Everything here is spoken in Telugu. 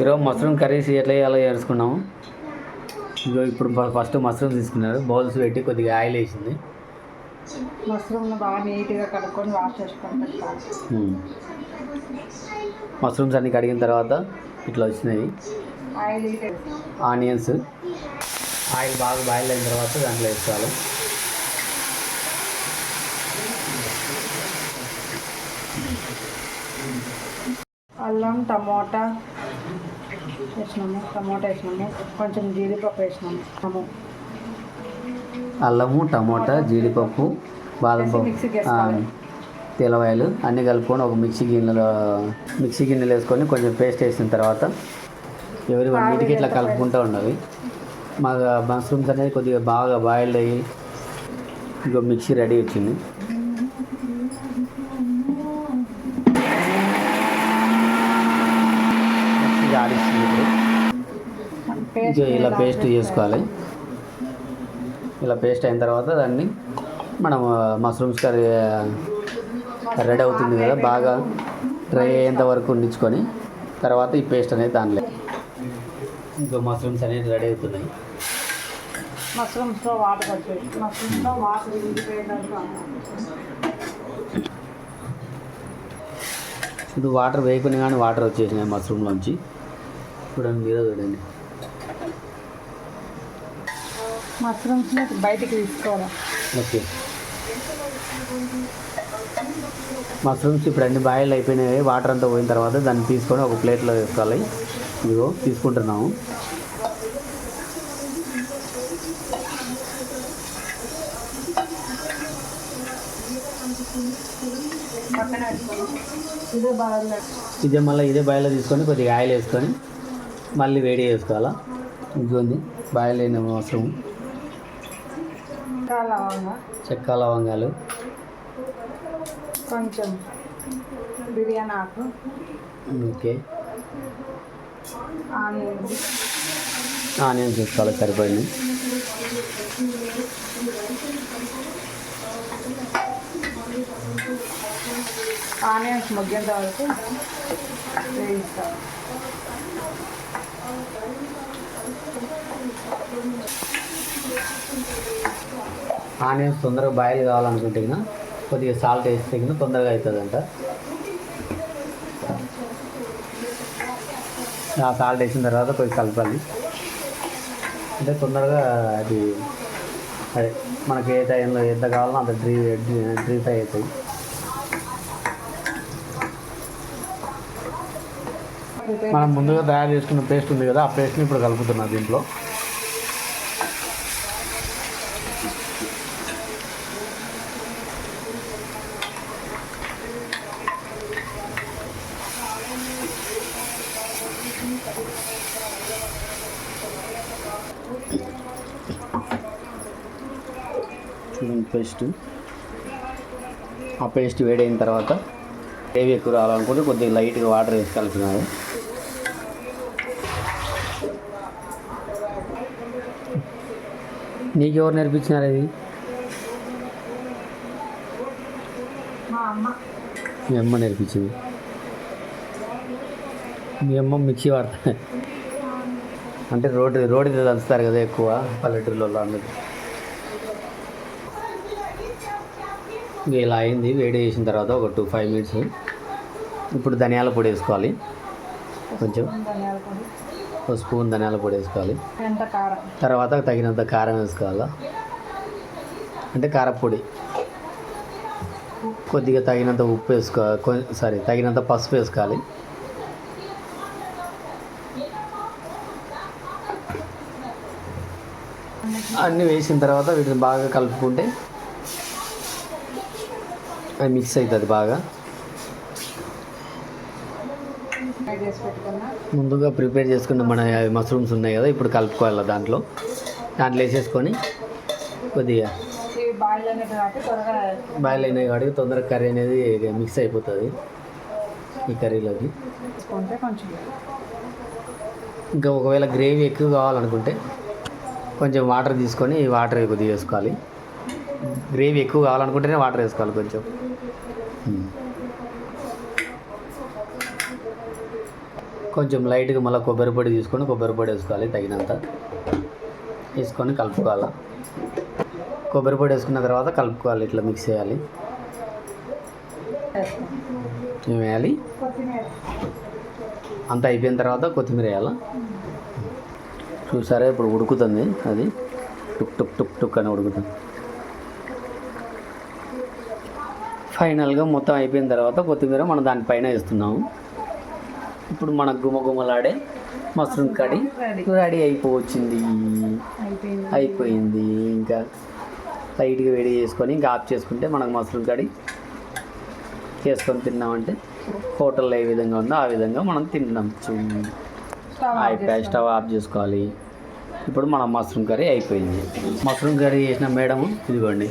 ఈరోజు మష్రూమ్ కర్రీస్ ఎట్లా చేయాలో చేసుకున్నాము. ఇగో ఇప్పుడు ఫస్ట్ మష్రూమ్ తీసుకున్నారు, బౌల్స్ పెట్టి కొద్దిగా ఆయిల్ వేసింది. మష్రూమ్ని బాగా నీట్గా కడుక్కొని వాష్ చేసుకొని పెట్టాలి. మష్రూమ్స్ అన్నీ కడిగిన తర్వాత ఇట్లా వచ్చినాయి. ఆనియన్స్ ఆయిల్ బాగా బాయిల్ అయిన తర్వాత దాంట్లో వేసుకోవాలి. అల్లం టమోటా వేసినాము, కొంచెం జీడిపప్పు వేసినాము. అల్లము టమోటా జీడిపప్పు బాదం పప్పు తెల్లవాయలు అన్నీ కలుపుకొని ఒక మిక్సీ గిన్నెలో వేసుకొని కొంచెం పేస్ట్ వేసిన తర్వాత ఎవరి నీటికి ఇట్లా కలుపుకుంటూ ఉండాలి. మాకు మష్రూమ్స్ అనేది కొద్దిగా బాగా బాయిల్డ్ అయ్యి ఇంకో మిక్సీ రెడీ వచ్చింది. మిక్సీ ఆడిస్తుంది. ఇప్పుడు ఇలా పేస్ట్ చేసుకోవాలి. ఇలా పేస్ట్ అయిన తర్వాత దాన్ని మనం మష్రూమ్స్ కర్రీ రెడీ అవుతుంది కదా, బాగా డ్రై అయ్యేంత వరకు ఉండించుకొని తర్వాత ఈ పేస్ట్ అనేది దాంట్లో ఇంకో మష్రూమ్స్ అనేది రెడీ అవుతున్నాయి. మష్రూమ్స్లో వాటర్ వచ్చాయి. మష్రూమ్స్లో వాటర్ ఇప్పుడు వాటర్ వేయకుండా కానీ వాటర్ వచ్చేసినాయి మష్రూమ్లోంచి. చూడండి, మీరే చూడండి. మష్రూమ్స్ని బయటికి తీసుకోవాలి. ఓకే, మష్రూమ్స్ ఇప్పుడు అన్ని బాయిల్ అయిపోయినాయి. వాటర్ అంతా పోయిన తర్వాత దాన్ని తీసుకొని ఒక ప్లేట్లో వేసుకోవాలి. ఇదిగో తీసుకుంటున్నాము. ఇదే బాయిల్లో తీసుకొని కొద్దిగా ఆయిల్ వేసుకొని మళ్ళీ వేడి చేసుకోవాలా. ఇదిగోంది బాయిల్ అయిన మష్రూమ్, చెక్క లవంగాలు, కొంచెం బిర్యానీ ఆకు, ఓకే, ఆనియన్స్ వేసుకోవాలి సరిపడింది. ఆనియన్స్ మగ్గేంత వరకు వేయిస్తాను. ఆనియన్స్ తొందరగా బాయిల్ కావాలనుకుంటే కొద్దిగా సాల్ట్ వేస్తే తొందరగా అవుతుందంట. ఆ సాల్ట్ వేసిన తర్వాత కొద్దిగా కలపాలి. అంటే తొందరగా అది అదే మనకి ఏ టైంలో ఎంత కావాలో అంత డ్రీ ఫ్రై అవుతాయి. మనం ముందుగా తయారు చేసుకున్న పేస్ట్ ఉంది కదా, ఆ పేస్ట్ని ఇప్పుడు కలుపుతున్నాం దీంట్లో. ఆ పేస్ట్ వేడైన తర్వాత గ్రేవీ ఎక్కువ రావాలనుకుంటే కొద్దిగా లైట్గా వాటర్ వేసి కలిపినారు. నీకు ఎవరు నేర్పించినారు ఇది? మీ అమ్మ నేర్పించింది. మీ అమ్మ మిక్సీ వాడతా అంటే రోడ్డు దంచుతారు కదా ఎక్కువ పల్లెటూరులలో అందరూ. ఇంకా ఇలా అయింది. వేడి చేసిన తర్వాత ఒక 2-5 మినిట్స్ ఇప్పుడు ధనియాల పొడి వేసుకోవాలి. కొంచెం ఒక స్పూన్ ధనియాల పొడి వేసుకోవాలి. తర్వాత తగినంత కారం వేసుకోవాలా, అంటే కారపొడి. కొద్దిగా తగినంత ఉప్పు వేసుకోవాలి, తగినంత పసుపు వేసుకోవాలి. అన్నీ వేసిన తర్వాత వీటిని బాగా కలుపుకుంటే అది మిక్స్ అవుతుంది బాగా. ముందుగా ప్రిపేర్ చేసుకున్న మన మష్రూమ్స్ ఉన్నాయి కదా, ఇప్పుడు కలుపుకోవాలి. దాంట్లో వేసేసుకొని కొద్దిగా బాయిల్ అయినాయి కాబట్టి తొందరగా కర్రీ అనేది మిక్స్ అయిపోతుంది ఈ కర్రీలోకి. ఇంకా ఒకవేళ గ్రేవీ ఎక్కువ కావాలనుకుంటే కొంచెం వాటర్ తీసుకొని వాటర్ కొద్దిగా వేసుకోవాలి. గ్రేవీ ఎక్కువ కావాలనుకుంటేనే వాటర్ వేసుకోవాలి కొంచెం. కొంచెం లైట్గా మళ్ళీ కొబ్బరి పొడి తీసుకొని కొబ్బరి పొడి వేసుకోవాలి తగినంత, వేసుకొని కలుపుకోవాలి. కొబ్బరి పొడి వేసుకున్న తర్వాత కలుపుకోవాలి, ఇట్లా మిక్స్ చేయాలి. ఏం వేయాలి? కొత్తిమీర. అంత అయిపోయిన తర్వాత కొత్తిమీర వేయాలా? చూసారా ఇప్పుడు ఉడుకుతుంది, అది టుక్ టుక్ టుక్ టుక్ అని ఉడుకుతుంది. ఫైనల్గా మొత్తం అయిపోయిన తర్వాత కొత్తిమీర మనం దానిపైన వేస్తున్నాము. ఇప్పుడు మనకు గుమగుమలాడే మష్రూమ్ కర్రీ రెడీ అయిపోవచ్చింది. అయిపోయింది. ఇంకా లైట్గా వేడి చేసుకొని ఇంకా ఆఫ్ చేసుకుంటే మనకు మష్రూమ్ కర్రీ చేసుకొని తిన్నామంటే హోటల్లో ఏ విధంగా ఉందో ఆ విధంగా మనం తినచ్చు. అయిపోయి స్టవ్ ఆఫ్ చేసుకోవాలి. ఇప్పుడు మన మష్రూమ్ కర్రీ అయిపోయింది. మష్రూమ్ కర్రీ చేసిన మేడము ఇదిగోండి.